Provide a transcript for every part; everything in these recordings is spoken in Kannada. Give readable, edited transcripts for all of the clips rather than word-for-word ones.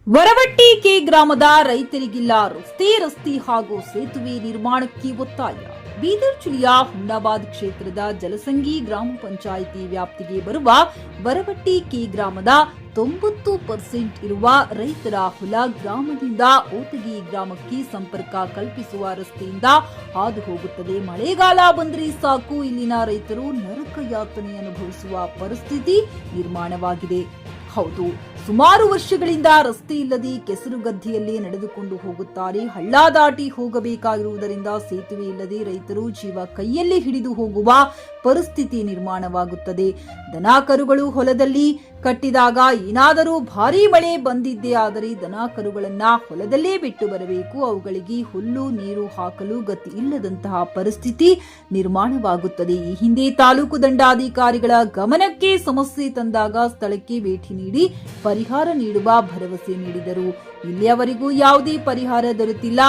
ವರವಟ್ಟಿ ಕೆ ಗ್ರಾಮದ ರೈತರಿಗಿಲ್ಲ ರಸ್ತೆ ಹಾಗೂ ಸೇತುವೆ ನಿರ್ಮಾಣಕ್ಕೆ ಒತ್ತಾಯ. ಬೀದರ್ ಜಿಲ್ಲೆಯ ಹುಮ್ನಾಬಾದ್ ಕ್ಷೇತ್ರದ ಜಲಸಂಗಿ ಗ್ರಾಮ ಪಂಚಾಯಿತಿ ವ್ಯಾಪ್ತಿಗೆ ಬರುವ ವರವಟ್ಟಿ ಕೆ ಗ್ರಾಮದ 90% ಇರುವ ರೈತರ ಹೊಲ ಗ್ರಾಮದಿಂದ ಓತಗಿ ಗ್ರಾಮಕ್ಕೆ ಸಂಪರ್ಕ ಕಲ್ಪಿಸುವ ರಸ್ತೆಯಿಂದ ಹಾದು ಹೋಗುತ್ತದೆ. ಮಳೆಗಾಲ ಬಂದರೆ ಸಾಕು ಇಲ್ಲಿನ ರೈತರು ನರಕ ಯಾತನೆ ಅನುಭವಿಸುವ ಪರಿಸ್ಥಿತಿ ನಿರ್ಮಾಣವಾಗಿದೆ. ಹೌದು, ಸುಮಾರು ವರ್ಷಗಳಿಂದ ರಸ್ತೆ ಇಲ್ಲದೆ ಕೆಸರುಗದ್ದೆಯಲ್ಲಿ ನಡೆದುಕೊಂಡು ಹೋಗುತ್ತಾರೆ. ಹಳ್ಳ ದಾಟಿ ಹೋಗಬೇಕಾಗಿರುವುದರಿಂದ ಸೇತುವೆ ಇಲ್ಲದೆ ರೈತರು ಜೀವ ಕೈಯಲ್ಲಿ ಹಿಡಿದು ಹೋಗುವ ಪರಿಸ್ಥಿತಿ ನಿರ್ಮಾಣವಾಗುತ್ತದೆ. ದನ ಕರುಗಳು ಹೊಲದಲ್ಲಿ ಕಟ್ಟಿದಾಗ ಏನಾದರೂ ಭಾರೀ ಮಳೆ ಬಂದಿದ್ದೇ ಆದರೆ ದನ ಕರುಗಳನ್ನ ಹೊಲದಲ್ಲೇ ಬಿಟ್ಟು ಬರಬೇಕು. ಅವುಗಳಿಗೆ ಹುಲ್ಲು ನೀರು ಹಾಕಲು ಗತಿ ಇಲ್ಲದಂತಹ ಪರಿಸ್ಥಿತಿ ನಿರ್ಮಾಣವಾಗುತ್ತದೆ. ಈ ಹಿಂದೆ ತಾಲೂಕು ದಂಡಾಧಿಕಾರಿಗಳ ಗಮನಕ್ಕೆ ಸಮಸ್ಯೆ ತಂದಾಗ ಸ್ಥಳಕ್ಕೆ ಭೇಟಿ ನೀಡಿ ಪರಿಹಾರ ನೀಡುವ ಭರವಸೆ ನೀಡಿದರು. ಇಲ್ಲಿಯವರೆಗೂ ಯಾವುದೇ ಪರಿಹಾರ ದೊರೆತಿಲ್ಲ.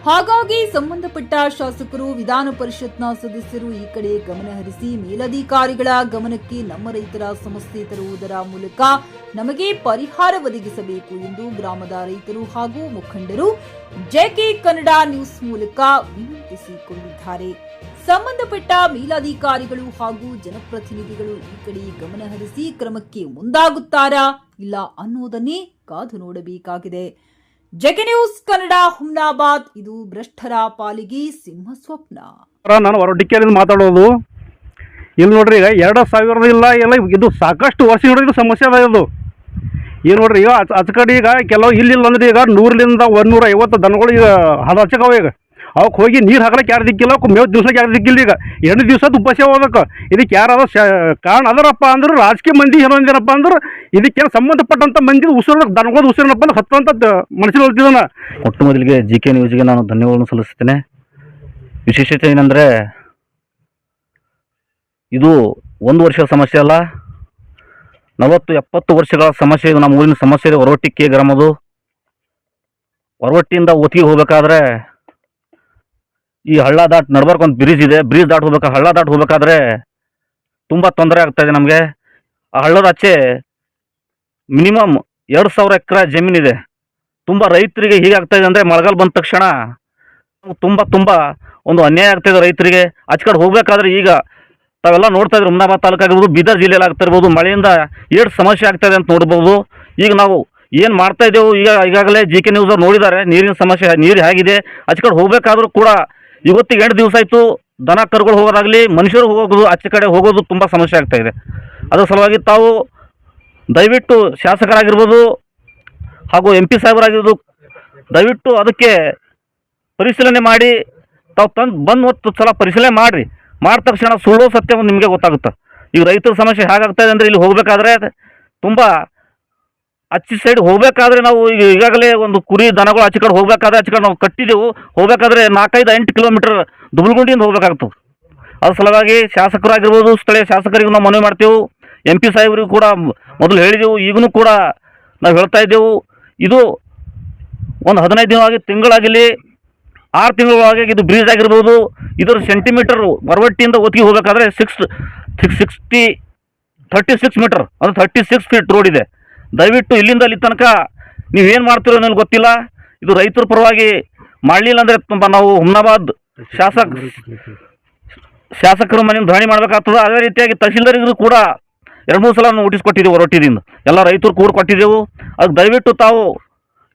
ಹಾಗಾಗಿ ಸಂಬಂಧಪಟ್ಟ ಶಾಸಕರು, ವಿಧಾನ ಪರಿಷತ್ನ ಸದಸ್ಯರು ಈ ಕಡೆ ಗಮನ ಹರಿಸಿ ಮೇಲಧಿಕಾರಿಗಳ ಗಮನಕ್ಕೆ ನಮ್ಮ ರೈತರ ಸಮಸ್ಯೆ ತರುವುದರ ಮೂಲಕ ನಮಗೆ ಪರಿಹಾರ ಒದಗಿಸಬೇಕು ಎಂದು ಗ್ರಾಮದ ರೈತರು ಹಾಗೂ ಮುಖಂಡರು ಜೆಕೆ ಕನ್ನಡ ನ್ಯೂಸ್ ಮೂಲಕ ವಿನಂತಿಸಿಕೊಂಡಿದ್ದಾರೆ. ಸಂಬಂಧಪಟ್ಟ ಮೇಲಧಿಕಾರಿಗಳು ಹಾಗೂ ಜನಪ್ರತಿನಿಧಿಗಳು ಈ ಕಡೆ ಗಮನ ಹರಿಸಿ ಕ್ರಮಕ್ಕೆ ಮುಂದಾಗುತ್ತಾರಾ ಇಲ್ಲ ಅನ್ನೋದನ್ನೇ ಕಾದು ನೋಡಬೇಕಾಗಿದೆ. ಜೆಕೆ ನ್ಯೂಸ್ ಕನ್ನಡ ಹುಮ್ನಾಬಾದ್, ಇದು ಭ್ರಷ್ಟರ ಪಾಲಿಗೆ ಸಿಂಹ ಸ್ವಪ್ನ. ನಾನು ಹೊರಡಿಕೆಯಿಂದ ಮಾತಾಡೋದು. ಇಲ್ಲಿ ನೋಡ್ರಿ, ಈಗ 2000 ಇಲ್ಲ ಎಲ್ಲ ಇದು ಸಾಕಷ್ಟು ವರ್ಷ ನೋಡ್ರಿ ಸಮಸ್ಯೆ ಅದ. ಇದು ಏನು ನೋಡ್ರಿ, ಈಗ ಕಡೆ ಈಗ ಕೆಲವು ಇಲ್ಲಿಲ್ಲ ಅಂದ್ರೆ ಈಗ 100ರಿಂದ 150 ದನಗಳು ಈಗ ಹದಚಕವ. ಈಗ ಅವಕ್ಕೆ ಹೋಗಿ ನೀರು ಹಾಕ್ಲಿಕ್ಕೆ ಯಾರು ದಿಕ್ಕಿಲ್ಲ, ಮೇವು ದಿವ್ಸಕ್ಕೆ ಯಾರು ದಿಕ್ಕಿಲ್ಲ. ಈಗ 8 ದಿವಸದ ಉಪವಾಸ ಹೋಗ್ಬೇಕು. ಇದಕ್ಕೆ ಯಾರಾದ ಕಾರಣ ಅದರಪ್ಪ ಅಂದ್ರೆ ರಾಜಕೀಯ ಮಂದಿ ಏನಂದಿರಪ್ಪ ಅಂದ್ರೆ ಇದಕ್ಕೇನು ಸಂಬಂಧಪಟ್ಟಂಥ ಮಂದಿ ಉಸಿರು ದನಗೋದು ಉಸಿರನಪ್ಪ ಅಂದ್ರೆ ಹತ್ತಂತ ಮನಸ್ಸಿನ ಹೊಲ್ತಿದ್ದಾನೆ. ಮೊಟ್ಟ ಮೊದಲಿಗೆ ಜಿ.ಕೆ ನ್ಯೂಸ್ಗೆ ನಾನು ಧನ್ಯವಾದವನ್ನು ಸಲ್ಲಿಸ್ತೇನೆ. ವಿಶೇಷತೆ ಏನಂದರೆ ಇದು 1 ವರ್ಷದ ಸಮಸ್ಯೆ ಅಲ್ಲ, 40-70 ವರ್ಷಗಳ ಸಮಸ್ಯೆ. ಇದು ನಮ್ಮ ಊರಿನ ಸಮಸ್ಯೆ ಇದೆ. ವರವಟ್ಟಿ ಕೆ ಗ್ರಾಮದು. ವರವಟ್ಟಿಯಿಂದ ಒತ್ತಿಗೆ ಹೋಗ್ಬೇಕಾದ್ರೆ ಈ ಹಳ್ಳ ದಾಟ್ ನಡ್ಬರ್ಕ್ ಒಂದು ಬ್ರಿಡ್ಜ್ ಇದೆ. ಬ್ರಿಡ್ಜ್ ದಾಟ್ ಹೋಗ್ಬೇಕು. ಹಳ್ಳ ದಾಟ್ ಹೋಗ್ಬೇಕಾದ್ರೆ ತುಂಬ ತೊಂದರೆ ಆಗ್ತಾಯಿದೆ ನಮಗೆ. ಆ ಹಳ್ಳದ ಆಚೆ ಮಿನಿಮಮ್ 2000 ಎಕರೆ ಜಮೀನಿದೆ. ತುಂಬ ರೈತರಿಗೆ ಹೀಗಾಗ್ತಾಯಿದೆ ಅಂದರೆ ಮಳೆಗಾಲ ಬಂದ ತಕ್ಷಣ ತುಂಬ ಒಂದು ಅನ್ಯಾಯ ಆಗ್ತಾಯಿದೆ ರೈತರಿಗೆ. ಆಚೆ ಕಡೆ ಹೋಗ್ಬೇಕಾದ್ರೆ ಈಗ ತಾವೆಲ್ಲ ನೋಡ್ತಾ ಇದ್ರೆ ಹುಮ್ನಾಬಾದ್ ತಾಲೂಕು ಆಗಿರ್ಬೋದು, ಬೀದರ್ ಜಿಲ್ಲೆಯಲ್ಲಿ ಆಗ್ತಾ ಇರ್ಬೋದು, ಮಳೆಯಿಂದ ಎಷ್ಟು ಸಮಸ್ಯೆ ಆಗ್ತಾಯಿದೆ ಅಂತ ನೋಡ್ಬೋದು. ಈಗ ನಾವು ಏನು ಮಾಡ್ತಾ ಇದ್ದೇವೆ, ಈಗಾಗಲೇ ಜಿ.ಕೆ ನ್ಯೂಸ್ ಅವ್ರು ನೋಡಿದ್ದಾರೆ ನೀರಿನ ಸಮಸ್ಯೆ, ನೀರು ಹೇಗಿದೆ. ಆಚೆ ಕಡೆ ಹೋಗ್ಬೇಕಾದ್ರೂ ಕೂಡ ಇವತ್ತಿಗೆ 8 ದಿವಸ ಆಯಿತು. ದನ ಕರುಗಳು ಹೋಗೋದಾಗಲಿ, ಮನುಷ್ಯರು ಹೋಗೋದು, ಆಚೆ ಕಡೆ ಹೋಗೋದು ತುಂಬ ಸಮಸ್ಯೆ ಆಗ್ತಾಯಿದೆ. ಅದರ ಸಲುವಾಗಿ ತಾವು ದಯವಿಟ್ಟು ಶಾಸಕರಾಗಿರ್ಬೋದು ಹಾಗೂ MP ಸಾಹೇಬರಾಗಿರ್ಬೋದು, ದಯವಿಟ್ಟು ಅದಕ್ಕೆ ಪರಿಶೀಲನೆ ಮಾಡಿ ತಾವು ಬಂದು ಹೊತ್ತು ಸಲ ಪರಿಶೀಲನೆ ಮಾಡಿರಿ. ಮಾಡಿದ ತಕ್ಷಣ ಸುಳ್ಳು ಸತ್ಯ ನಿಮಗೆ ಗೊತ್ತಾಗುತ್ತೆ. ಈಗ ರೈತರ ಸಮಸ್ಯೆ ಹೇಗಾಗ್ತಾಯಿದೆ ಅಂದರೆ ಇಲ್ಲಿ ಹೋಗಬೇಕಾದ್ರೆ ತುಂಬ ಆಚೆ ಸೈಡ್ ಹೋಗಬೇಕಾದ್ರೆ ನಾವು ಈಗಾಗಲೇ ಒಂದು ಕುರಿ ದನಗಳು ಆಚೆ ಕಡೆ ಹೋಗಬೇಕಾದ್ರೆ ಆಚೆ ಕಡೆ ನಾವು ಕಟ್ಟಿದ್ದೆವು. ಹೋಗಬೇಕಾದ್ರೆ 4-5-8 ಕಿಲೋಮೀಟರ್ ದುಬಲ್ಗುಂಡಿಯಿಂದ ಹೋಗಬೇಕಾಗ್ತದೆ. ಅದ್ರ ಸಲುವಾಗಿ ಶಾಸಕರಾಗಿರ್ಬೋದು, ಸ್ಥಳೀಯ ಶಾಸಕರಿಗೂ ನಾವು ಮನವಿ ಮಾಡ್ತೇವೆ. MP ಸಾಹೇಬರಿಗೂ ಕೂಡ ಮೊದಲು ಹೇಳಿದೆವು, ಈಗಲೂ ಕೂಡ ನಾವು ಹೇಳ್ತಾ ಇದ್ದೆವು. ಇದು ಒಂದು 15 ದಿನ ತಿಂಗಳಾಗಲಿ 6 ತಿಂಗಳೊಳಗೆ ಇದು ಬ್ರಿಡ್ಜ್ ಆಗಿರ್ಬೋದು. ಇದರ ಸೆಂಟಿಮೀಟರ್ ವರವಟ್ಟಿಯಿಂದ ಒತ್ತಿಗೆ ಹೋಗಬೇಕಾದ್ರೆ 36 ಮೀಟರ್ ಅಂದರೆ 36 ಫೀಟ್ ರೋಡ್ ಇದೆ. ದಯವಿಟ್ಟು ಇಲ್ಲಿಂದ ಅಲ್ಲಿ ತನಕ ನೀವೇನು ಮಾಡ್ತೀರೋ ನನಗೆ ಗೊತ್ತಿಲ್ಲ. ಇದು ರೈತರ ಪರವಾಗಿ ಮಾಡಲಿಲ್ಲ ಅಂದರೆ ತುಂಬ ನಾವು ಹುಮ್ನಾಬಾದ್ ಶಾಸಕರ ಮನೆಯಿಂದ ಧರಣಿ ಮಾಡಬೇಕಾಗ್ತದೆ. ಅದೇ ರೀತಿಯಾಗಿ ತಹಸೀಲ್ದಾರಿಗೂ ಕೂಡ 2-3 ಸಲ ನೋಟಿಸ್ ಕೊಟ್ಟಿದ್ದೆವು. ಹೊರಟಿದಿಂದ ಎಲ್ಲ ರೈತರು ಕೂಡ ಕೊಟ್ಟಿದ್ದೆವು. ಅದಕ್ಕೆ ದಯವಿಟ್ಟು ತಾವು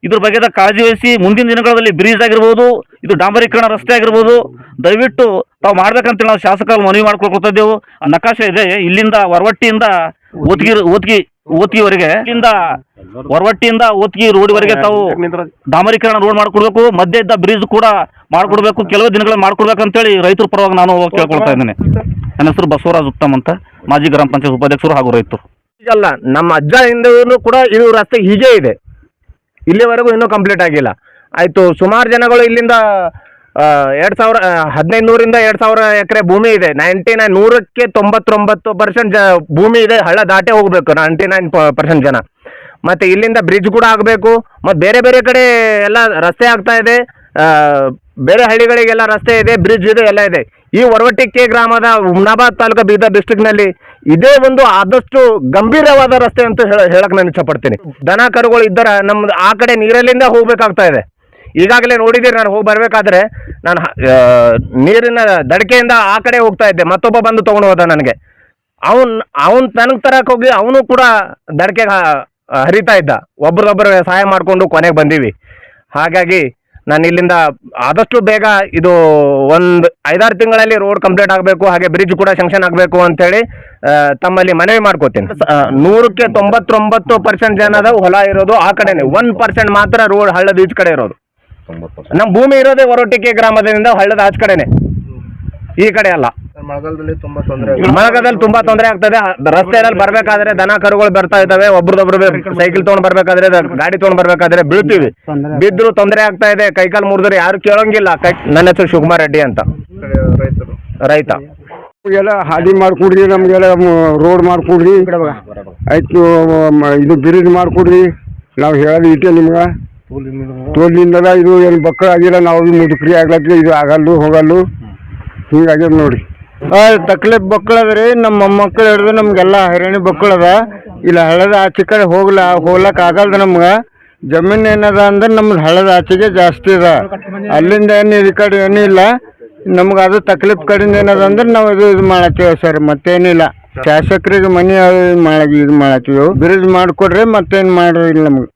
ಇದ್ರ ಬಗ್ಗೆ ಕಾಳಜಿ ವಹಿಸಿ ಮುಂದಿನ ದಿನಗಳಲ್ಲಿ ಬ್ರಿಡ್ಜ್ ಆಗಿರ್ಬೋದು, ಇದು ಡಾಂಬರೀಕರಣ ರಸ್ತೆ ಆಗಿರ್ಬೋದು, ದಯವಿಟ್ಟು ತಾವು ಮಾಡ್ಬೇಕಂತೇಳಿ ನಾವು ಶಾಸಕರು ಮನವಿ ಮಾಡ್ಕೊಳ್ಕೊತಿದ್ದೆವು. ನಕಾಶೆ ಇದೆ ಇಲ್ಲಿಂದ ವರವಟ್ಟಿಯಿಂದ ಓತ್ಗಿವರೆಗೆ, ಇಲ್ಲಿಂದ ವರವಟ್ಟಿಯಿಂದ ಓತ್ಗಿ ರೋಡ್ವರೆಗೆ ತಾವು ಡಾಂಬರೀಕರಣ ರೋಡ್ ಮಾಡ್ಕೊಡ್ಬೇಕು. ಮಧ್ಯ ಇದ್ದ ಬ್ರಿಡ್ಜ್ ಕೂಡ ಮಾಡ್ಕೊಡ್ಬೇಕು. ಕೆಲವು ದಿನಗಳಲ್ಲಿ ಮಾಡ್ಕೊಡ್ಬೇಕಂತೇಳಿ ರೈತರ ಪರವಾಗಿ ನಾನು ಕೇಳ್ಕೊಳ್ತಾ ಇದ್ದೇನೆ. ನನ್ನ ಹೆಸರು ಬಸವರಾಜ್ ಉತ್ತಮ್ ಅಂತ, ಮಾಜಿ ಗ್ರಾಮ ಪಂಚಾಯತ್ ಉಪಾಧ್ಯಕ್ಷರು ಹಾಗೂ ರೈತರು. ಅಲ್ಲ, ನಮ್ಮ ಅಜ್ಜ ಕೂಡ ಇದು ರಸ್ತೆ ಹೀಗೆ ಇದೆ. ಇಲ್ಲಿವರೆಗೂ ಇನ್ನೂ ಕಂಪ್ಲೀಟ್ ಆಗಿಲ್ಲ. ಆಯಿತು, ಸುಮಾರು ಜನಗಳು ಇಲ್ಲಿಂದ 1500ರಿಂದ 2000 ಎಕರೆ ಭೂಮಿ ಇದೆ. 100ಕ್ಕೆ 99% ಭೂಮಿ ಇದೆ. ಹಳ್ಳ ದಾಟೇ ಹೋಗಬೇಕು 99% ಜನ. ಮತ್ತು ಇಲ್ಲಿಂದ ಬ್ರಿಡ್ಜ್ ಕೂಡ ಆಗಬೇಕು. ಮತ್ತು ಬೇರೆ ಬೇರೆ ಕಡೆ ಎಲ್ಲ ರಸ್ತೆ ಆಗ್ತಾ ಇದೆ. ಬೇರೆ ಹಳ್ಳಿಗಳಿಗೆಲ್ಲ ರಸ್ತೆ ಇದೆ, ಬ್ರಿಡ್ಜ್ ಇದೆ, ಎಲ್ಲ ಇದೆ. ಈ ಒರವಟ್ಟಿಕೆ ಗ್ರಾಮದ ಹುಮ್ನಾಬಾದ್ ತಾಲೂಕು ಬೀದರ್ ಡಿಸ್ಟ್ರಿಕ್ಟ್ ನಲ್ಲಿ ಇದೇ ಒಂದು ಆದಷ್ಟು ಗಂಭೀರವಾದ ರಸ್ತೆ ಅಂತ ಹೇಳಕ್ ನಾನು ಇಷ್ಟಪಡ್ತೀನಿ. ದನ ಕರುಗಳು ಇದ್ದರ ನಮ್ದು ಆ ಕಡೆ ನೀರಲ್ಲಿಂದ ಹೋಗ್ಬೇಕಾಗ್ತಾ ಇದೆ. ಈಗಾಗಲೇ ನೋಡಿದ್ದೀರಿ, ನಾನು ಹೋಗಿ ಬರ್ಬೇಕಾದ್ರೆ ನಾನು ನೀರಿನ ದಡಕೆಯಿಂದ ಆ ಕಡೆ ಹೋಗ್ತಾ ಇದ್ದೆ, ಮತ್ತೊಬ್ಬ ಬಂದು ತಗೊಂಡು ಹೋದ ನನಗೆ. ಅವನ್ ತನಗೆ ತರಕ್ ಹೋಗಿ ಅವನು ಕೂಡ ದಡಕೆ ಹರಿತಾ ಇದ್ದ. ಒಬ್ರೊಬ್ಬರು ಸಹಾಯ ಮಾಡಿಕೊಂಡು ಕೊನೆಗೆ ಬಂದೀವಿ. ಹಾಗಾಗಿ ನಾನು ಇಲ್ಲಿಂದ ಆದಷ್ಟು ಬೇಗ ಇದು ಒಂದು 5-6 ತಿಂಗಳಲ್ಲಿ ರೋಡ್ ಕಂಪ್ಲೀಟ್ ಆಗಬೇಕು, ಹಾಗೆ ಬ್ರಿಡ್ಜ್ ಕೂಡ ಸ್ಯಾಂಕ್ಷನ್ ಆಗಬೇಕು ಅಂತೇಳಿ ತಮ್ಮಲ್ಲಿ ಮನವಿ ಮಾಡ್ಕೋತೀನಿ. 100ಕ್ಕೆ 99% ಜನದ ಹೊಲ ಇರೋದು ಆ ಕಡೆನೆ, 1% ಮಾತ್ರ ರೋಡ್ ಹಳ್ಳದ ಈಚ್ ಕಡೆ ಇರೋದು. ನಮ್ಮ ಭೂಮಿ ಇರೋದೇ ಒರವಟ್ಟಿಕೆ ಗ್ರಾಮದಿಂದ ಹಳ್ಳದ ಆಚ ಕಡೆನೆ, ಈ ಕಡೆ ಅಲ್ಲ. ಮಳೆಗಾಲದಲ್ಲಿ ತುಂಬಾ ತೊಂದರೆ ಆಗ್ತದೆ. ರಸ್ತೆಯಲ್ಲಿ ಬರ್ಬೇಕಾದ್ರೆ ದನ ಕರುಗಳು ಬರ್ತಾ ಇದ್ದಾವೆ, ಒಬ್ರದೊಬ್ರು ಸೈಕಲ್ ತಗೊಂಡ್ ಬರ್ಬೇಕಾದ್ರೆ, ಗಾಡಿ ತಗೊಂಡ್ ಬರ್ಬೇಕಾದ್ರೆ ಬೀಳ್ತೀವಿ. ಬಿದ್ರು ತೊಂದರೆ ಆಗ್ತಾ ಇದೆ, ಕೈಕಾಲು ಮುರಿದ್ರೆ ಯಾರು ಕೇಳೋಂಗಿಲ್ಲ. ನನ್ನ ಹೆಸರು ಶಿವಕುಮಾರ್ ರೆಡ್ಡಿ ಅಂತ, ರೈತ. ಎಲ್ಲ ಹಾದಿ ಮಾಡ್ಕೊಡ್ರಿ, ನಮಗೆಲ್ಲ ರೋಡ್ ಮಾಡ್ಕೊಡ್ರಿ, ಆಯ್ತು ಇದು ಬ್ರಿಡ್ಜ್ ಮಾಡ್ಕೊಡ್ರಿ. ನಾವು ಹೇಳೋದು ಇಟ್ಟೆ ನಿಮ್ಗೆ, ತೋಲಿಂದದ ಇದು ಏನು ಬಕ್ಕಳ ಆಗಿಲ್ಲ, ನಾವು ಮುದುಕ್ರಿ ಆಗ್ಲಕ್ಕೆ ಇದು ಆಗಲ್ಲು ಹೋಗಲ್ಲು, ಹಿಂಗಾಗ್ಯದ ನೋಡ್ರಿ. ತಕ್ಲೀಫ್ ಬಕ್ಕಳದ ರೀ, ನಮ್ಮ ಮೊಮ್ಮಕ್ಕಳು ಹಿಡಿದು ನಮಗೆಲ್ಲ ಹೈರಾಣಿ ಬಕ್ಕಳದ. ಇಲ್ಲ ಹಳ್ಳದ ಆಚೆ ಕಡೆ ಹೋಗ್ಲಕ್ಕೆ ಆಗಲ್ದ ನಮ್ಗೆ. ಜಮೀನು ಏನದ ಅಂದ್ರೆ ನಮ್ದು ಹಳ್ಳದ ಆಚೆಗೆ ಜಾಸ್ತಿ ಅದ, ಅಲ್ಲಿಂದ ಏನು ಈ ಕಡೆ ಏನೂ ಇಲ್ಲ. ನಮ್ಗೆ ಅದು ತಕ್ಲೀಫ್ ಕಡೆಯಿಂದ ಏನದ ಅಂದ್ರೆ ನಾವು ಇದು ಮಾಡತ್ತೀವಿ ಸರ್, ಮತ್ತೇನಿಲ್ಲ. ಶಾಸಕರಿಗೆ ಮನೆ ಇದು ಮಾಡತ್ತೀವಿ, ಬ್ರಿಡ್ಜ್ ಮಾಡಿಕೊಡ್ರಿ, ಮತ್ತೇನು ಮಾಡೋದಿಲ್ಲ ನಮ್ಗೆ.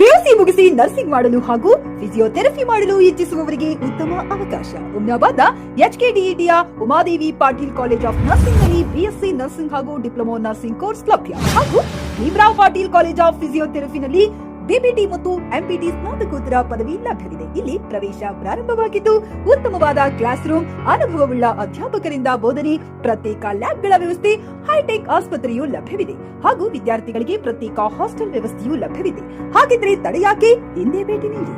ಪಿಯುಸಿ ಮುಗಿಸಿ ನರ್ಸಿಂಗ್ ಮಾಡಲು ಹಾಗೂ ಫಿಸಿಯೋಥೆರಪಿ ಮಾಡಲು ಇಚ್ಛಿಸುವವರಿಗೆ ಉತ್ತಮ ಅವಕಾಶ. ಹುಮ್ನಾಬಾದ್ನ HKDETಯ Umadevi Patil college of nursing ನಲ್ಲಿ BSc ನರ್ಸಿಂಗ್ ಹಾಗೂ ಡಿಪ್ಲೊಮಾ ನರ್ಸಿಂಗ್ ಕೋರ್ಸ್ ಲಭ್ಯ. ಹಾಗೂ ಭೀಮರಾವ್ ಪಾಟೀಲ್ ಕಾಲೇಜ್ ಆಫ್ ಫಿಸಿಯೋಥೆರಪಿನಲ್ಲಿ BPT ಮತ್ತು MPT ಸ್ನಾತಕೋತ್ತರ ಪದವಿ ಲಭ್ಯವಿದೆ. ಇಲ್ಲಿ ಪ್ರವೇಶ ಪ್ರಾರಂಭವಾಗಿದ್ದು ಉತ್ತಮವಾದ ಕ್ಲಾಸ್ ರೂಮ್, ಅನುಭವವುಳ್ಳ ಅಧ್ಯಾಪಕರಿಂದ ಬೋಧನೆ, ಪ್ರತ್ಯೇಕ ಲ್ಯಾಬ್ಗಳ ವ್ಯವಸ್ಥೆ, ಹೈಟೆಕ್ ಆಸ್ಪತ್ರೆಯೂ ಲಭ್ಯವಿದೆ. ಹಾಗೂ ವಿದ್ಯಾರ್ಥಿಗಳಿಗೆ ಪ್ರತ್ಯೇಕ ಹಾಸ್ಟೆಲ್ ವ್ಯವಸ್ಥೆಯೂ ಲಭ್ಯವಿದೆ. ಹಾಗಿದ್ರೆ ತಡೆಯಾಕೆ, ಹಿಂದೆ ಭೇಟಿ ನೀಡಿ.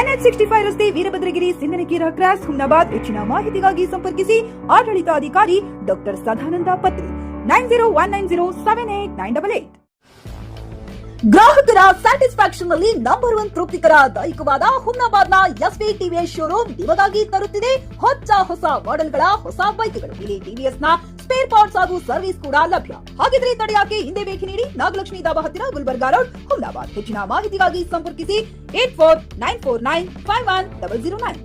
NH65 ರಸ್ತೆ, ವೀರಭದ್ರಗಿರಿ, ಸಿಂಗನಕೀರ ಕ್ರಾಸ್, ಹುಮ್ನಾಬಾದ್. ಹೆಚ್ಚಿನ ಮಾಹಿತಿಗಾಗಿ ಸಂಪರ್ಕಿಸಿ ಆಡಳಿತಾಧಿಕಾರಿ ಡಾಕ್ಟರ್ ಸದಾನಂದ ಪತ್ರಿ, 9019078988. ಗ್ರಾಹಕರ ಸ್ಯಾಟಿಸ್ಫ್ಯಾಕ್ಷನ್ ನಲ್ಲಿ ನಂಬರ್ 1 ತೃಪ್ತಿಕರ ದೈಹಿಕವಾದ ಹುಮ್ನಾಬಾದ್ನ SV TVS ಶೋರೂಮ್ ನಿಮಗಾಗಿ ತರುತ್ತಿದೆ ಹೊಸ ಮಾಡೆಲ್ಗಳ ಹೊಸ ಬೈಕ್ಗಳು. ಇಲ್ಲಿ TVS ನ ಸ್ಪೇರ್ ಪಾರ್ಟ್ಸ್ ಹಾಗೂ ಸರ್ವಿಸ್ ಕೂಡ ಲಭ್ಯ. ಹಾಗಿದ್ರೆ ತಡೆಯಾಕೆ, ಹಿಂದೆ ಭೇಟಿ ನೀಡಿ. ನಾಗಲಕ್ಷ್ಮಿ ದಾಬಾ ಹತ್ತಿರ, ಗುಲ್ಬರ್ಗಾ ರೋಡ್, ಹುಮ್ನಾಬಾದ್. ಹೆಚ್ಚಿನ ಮಾಹಿತಿಗಾಗಿ ಸಂಪರ್ಕಿಸಿ 8494951009.